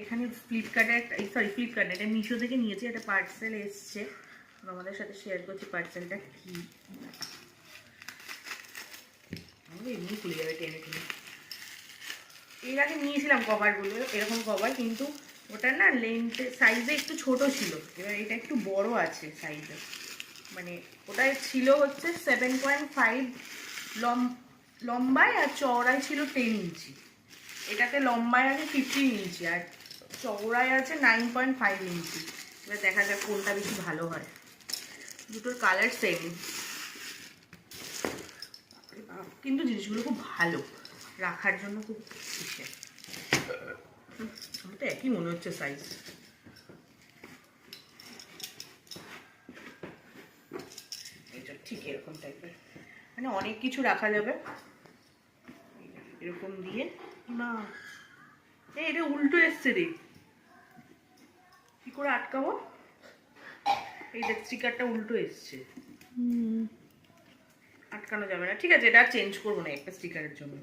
এখানে ফ্লিপকার্টে ফ্লিপকার্টে এটা মিশো থেকে নিয়েছি, একটা পার্সেল এসছে, আমাদের সাথে শেয়ার করছি পার্সেলটা কি। এমনি খুলে যাবে টেনে টেনে। এর আগে নিয়েছিলাম কভারগুলো, এরকম কভার, কিন্তু ওটা না লেন্থে সাইজে একটু ছোট ছিল, এবার এটা একটু বড় আছে সাইজে। মানে ওটাই ছিল হচ্ছে 7.5 লম্বায়, আর চওড়ায় ছিল 10 ইঞ্চি। এটাতে লম্বায় আছে 15 ইঞ্চি আর চওড়ায় আছে 9.5 ইঞ্চি। এবার দেখা যাক কোনটা বেশি ভালো হয়। দুটোর কালার সেম, কিন্তু জিনিসগুলো খুব ভালো, রাখার জন্য খুব খুশি। আমার তো একই মনে হচ্ছে সাইজ। এটা ঠিক এরকম টাইপের, মানে অনেক কিছু রাখা যাবে এরকম দিয়ে। না এটা উল্টো এসছে রে, কি করে আটকাবো? এই দেখ স্টিকারটা উল্টো এসছে, আটকানো যাবে না। ঠিক আছে, এটা আর চেঞ্জ করবো না একটা স্টিকারের জন্য।